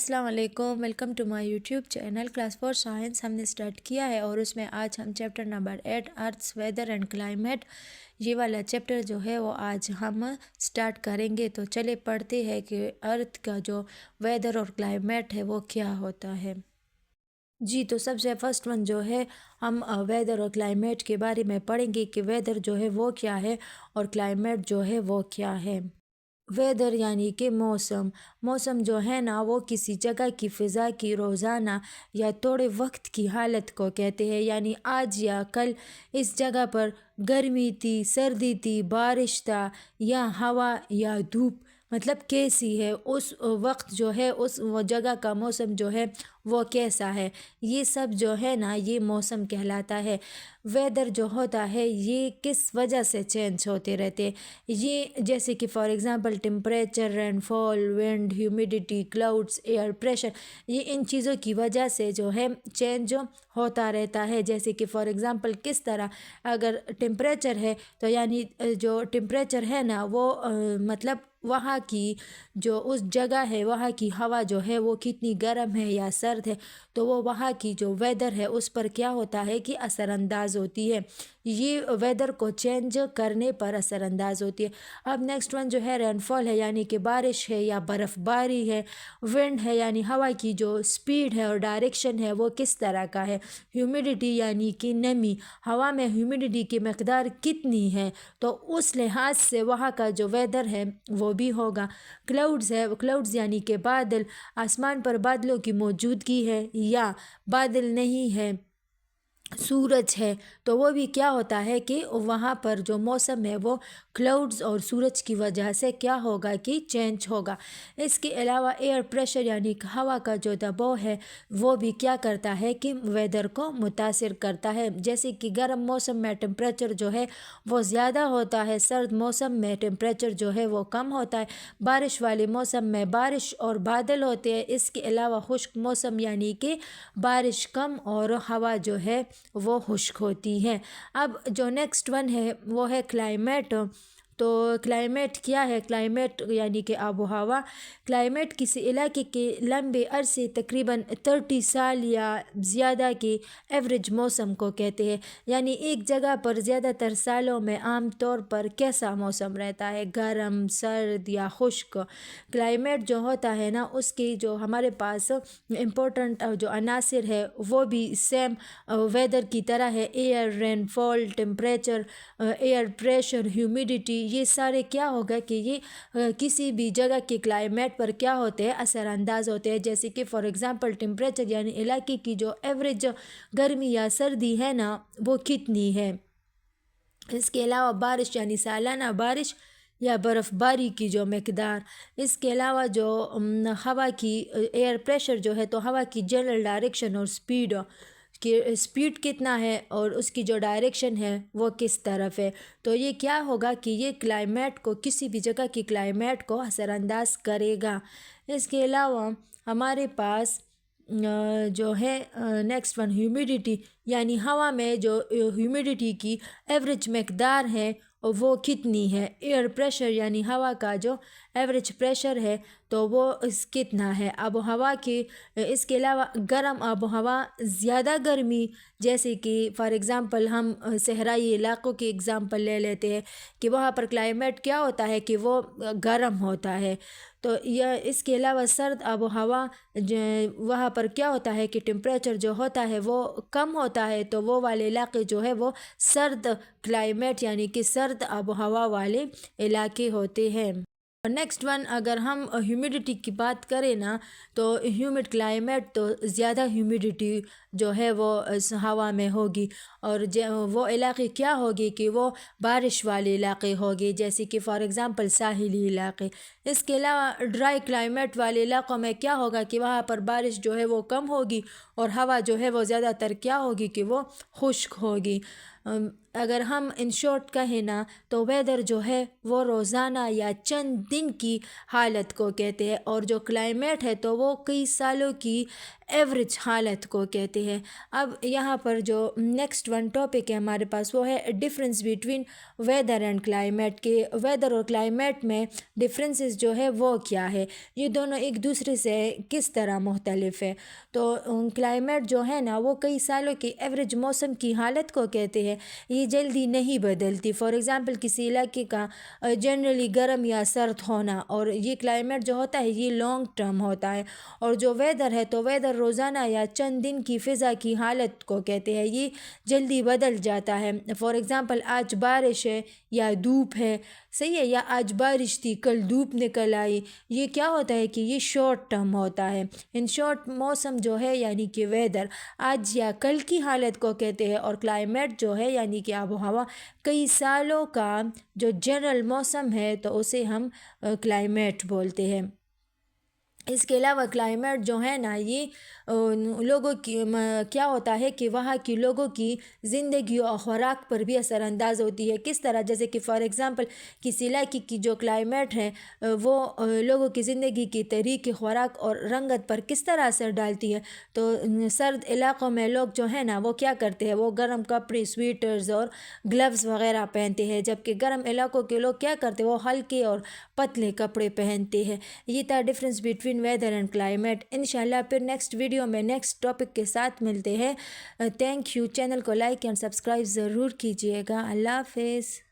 السلام علیکم، welcome to my YouTube channel class 4 science ہم نے سٹارٹ کیا ہے اور اس میں آج ہم chapter number 8 earths weather and climate یہ والا چیپٹر جو ہے وہ آج ہم سٹارٹ کریں گے۔ تو چلے پڑھتے ہیں کہ ارتھ کا جو ویدر اور کلائمیٹ ہے وہ کیا ہوتا ہے۔ جی تو سب سے فرسٹ ون جو ہے ہم ویدر اور کلائمیٹ کے بارے میں پڑھیں گے کہ ویدر جو ہے وہ کیا ہے اور کلائمیٹ جو ہے وہ کیا ہے۔ ویدر یعنی کہ موسم جو ہے نا وہ کسی جگہ کی فضا کی روزانہ یا تھوڑے وقت کی حالت کو کہتے ہیں، یعنی آج یا کل اس جگہ پر گرمی تھی، سردی تھی، بارش تھا یا ہوا یا دھوپ، مطلب کیسی ہے اس وقت جو ہے اس جگہ کا موسم جو ہے وہ کیسا ہے، یہ سب جو ہے نا یہ موسم کہلاتا ہے۔ ویدر جو ہوتا ہے یہ کس وجہ سے چینج ہوتے رہتے ہیں، یہ جیسے کہ for example temperature, rainfall, wind, humidity, clouds, air pressure, یہ ان چیزوں کی وجہ سے جو ہے چینج ہوتا رہتا ہے۔ جیسے کہ فار ایگزامپل کس طرح، اگر ٹمپریچر ہے تو یعنی جو ٹمپریچر ہے نا وہ مطلب وہاں کی جو اس جگہ ہے وہاں کی ہوا جو ہے وہ کتنی گرم ہے یا سرد ہے، تو وہ وہاں کی جو ویدر ہے اس پر کیا ہوتا ہے کہ اثر انداز ہوتی ہے، یہ ویدر کو چینج کرنے پر اثر انداز ہوتی ہے۔ اب نیکسٹ ون جو ہے رین فال ہے، یعنی کہ بارش ہے یا برف باری ہے۔ ونڈ ہے یعنی ہوا کی جو سپیڈ ہے اور ڈائریکشن ہے وہ کس طرح کا ہے۔ ہیومیڈیٹی یعنی کہ نمی، ہوا میں ہیومیڈیٹی کی مقدار کتنی ہے، تو اس لحاظ سے وہاں کا جو ویدر ہے وہ بھی ہوگا۔ کلاؤڈز ہے، کلاؤڈز یعنی کہ بادل، آسمان پر بادلوں کی موجودگی ہے یا بادل نہیں ہے، سورج ہے، تو وہ بھی کیا ہوتا ہے کہ وہاں پر جو موسم ہے وہ کلاؤڈز اور سورج کی وجہ سے کیا ہوگا کہ چینج ہوگا۔ اس کے علاوہ ایئر پریشر یعنی کہ ہوا کا جو دباؤ ہے وہ بھی کیا کرتا ہے کہ ویدر کو متاثر کرتا ہے۔ جیسے کہ گرم موسم میں ٹمپریچر جو ہے وہ زیادہ ہوتا ہے، سرد موسم میں ٹمپریچر جو ہے وہ کم ہوتا ہے، بارش والے موسم میں بارش اور بادل ہوتے ہیں۔ اس کے علاوہ خشک موسم یعنی کہ بارش کم اور ہوا جو ہے وہ خشک ہوتی ہے۔ اب جو نیکسٹ ون ہے وہ ہے کلائمیٹ۔ تو کلائمیٹ کیا ہے؟ کلائمیٹ یعنی کہ آب و ہوا۔ کلائمیٹ کسی علاقے کے لمبے عرصے تقریباً 30 سال یا زیادہ کے ایوریج موسم کو کہتے ہیں، یعنی ایک جگہ پر زیادہ تر سالوں میں عام طور پر کیسا موسم رہتا ہے، گرم، سرد یا خشک۔ کلائمیٹ جو ہوتا ہے نا اس کی جو ہمارے پاس امپورٹنٹ جو عناصر ہے وہ بھی سیم ویدر کی طرح ہے، ایئر، رین فال، ٹمپریچر، ایئر پریشر، ہیومیڈیٹی، یہ سارے کیا ہوگا کہ یہ کسی بھی جگہ کے کلائمیٹ پر کیا ہوتے ہیں، اثر انداز ہوتے ہیں۔ جیسے کہ فار ایگزامپل ٹمپریچر یعنی علاقے کی جو ایوریج گرمی یا سردی ہے نا وہ کتنی ہے۔ اس کے علاوہ بارش یعنی سالانہ بارش یا برف باری کی جو مقدار۔ اس کے علاوہ جو ہوا کی ایئر پریشر جو ہے تو ہوا کی جنرل ڈائریکشن اور سپیڈ، کہ سپیڈ کتنا ہے اور اس کی جو ڈائریکشن ہے وہ کس طرف ہے، تو یہ کیا ہوگا کہ یہ کلائمیٹ کو، کسی بھی جگہ کی کلائمیٹ کو اثر انداز کرے گا۔ اس کے علاوہ ہمارے پاس جو ہے نیکسٹ ون ہیومیڈیٹی، یعنی ہوا میں جو ہیومیڈیٹی کی ایوریج مقدار ہے وہ کتنی ہے۔ ایئر پریشر یعنی ہوا کا جو ایوریج پریشر ہے تو وہ کتنا ہے۔ آب و ہوا کی، اس کے علاوہ گرم آب و ہوا، زیادہ گرمی، جیسے کہ فار ایگزامپل ہم صحرائی علاقوں کی ایگزامپل لے لیتے ہیں کہ وہاں پر کلائمیٹ کیا ہوتا ہے کہ وہ گرم ہوتا ہے، تو یہ اس کے علاوہ سرد آب و ہوا، وہاں پر کیا ہوتا ہے کہ ٹمپریچر جو ہوتا ہے وہ کم ہوتا ہے، تو وہ والے علاقے جو ہے وہ سرد کلائمیٹ یعنی کہ سرد آب و ہوا والے علاقے ہوتے ہیں۔ نیکسٹ ون اگر ہم ہیومیڈیٹی کی بات کریں نا تو ہیومڈ کلائمیٹ تو زیادہ ہیومیڈیٹی جو ہے وہ ہوا میں ہوگی، اور وہ علاقے کیا ہوگی کہ وہ بارش والے علاقے ہوگی، جیسے کہ فار ایگزامپل ساحلی علاقے۔ اس کے علاوہ ڈرائی کلائمیٹ والے علاقوں میں کیا ہوگا کہ وہاں پر بارش جو ہے وہ کم ہوگی اور ہوا جو ہے وہ زیادہ تر کیا ہوگی کہ وہ خشک ہوگی۔ اگر ہم ان شارٹ کہیں نا تو ویدر جو ہے وہ روزانہ یا چند دن کی حالت کو کہتے ہیں، اور جو کلائمیٹ ہے تو وہ کئی سالوں کی ایوریج حالت کو کہتے ہیں۔ اب یہاں پر جو نیکسٹ ون ٹاپک ہے ہمارے پاس وہ ہے difference between weather and climate, کہ ویدر اور کلائمیٹ میں ڈفرینسز جو ہے وہ کیا ہے، یہ دونوں ایک دوسرے سے کس طرح مختلف ہے۔ تو کلائمیٹ جو ہے نا وہ کئی سالوں کی ایوریج موسم کی حالت کو کہتے ہیں، یہ جلدی نہیں بدلتی۔ فار ایگزامپل کسی علاقے کا جنرلی گرم یا سرد ہونا، اور یہ کلائمیٹ جو ہوتا ہے یہ لانگ ٹرم ہوتا ہے۔ اور جو ویدر ہے تو ویدر روزانہ یا چند دن کی فضا کی حالت کو کہتے ہیں، یہ جلدی بدل جاتا ہے۔ فار ایگزامپل آج بارش ہے یا دھوپ ہے، صحیح ہے، یا آج بارش تھی کل دھوپ نکل آئی، یہ کیا ہوتا ہے کہ یہ شارٹ ٹرم ہوتا ہے۔ ان شارٹ موسم جو ہے یعنی کہ ویدر آج یا کل کی حالت کو کہتے ہیں، اور کلائمیٹ جو ہے یعنی کہ آب و ہوا کئی سالوں کا جو جنرل موسم ہے تو اسے ہم کلائمیٹ بولتے ہیں۔ اس کے علاوہ کلائمیٹ جو ہے نا یہ لوگوں کی کیا ہوتا ہے کہ وہاں کی لوگوں کی زندگی اور خوراک پر بھی اثر انداز ہوتی ہے۔ کس طرح؟ جیسے کہ فار ایگزامپل کسی علاقے کی جو کلائمیٹ ہے وہ لوگوں کی زندگی کی طریقے، خوراک اور رنگت پر کس طرح اثر ڈالتی ہے۔ تو سرد علاقوں میں لوگ جو ہے نا وہ کیا کرتے ہیں، وہ گرم کپڑے، سویٹرز اور گلوز وغیرہ پہنتے ہیں، جبکہ گرم علاقوں کے لوگ کیا کرتے ہیں، وہ ہلکے اور پتلے کپڑے پہنتے ہیں۔ یہ تھا difference between weather and climate. انشاءاللہ پھر نیکسٹ ویڈیو میں نیکسٹ ٹاپک کے ساتھ ملتے ہیں۔ تھینک یو، چینل کو لائک اینڈ سبسکرائب ضرور کیجیے گا۔ اللہ حافظ۔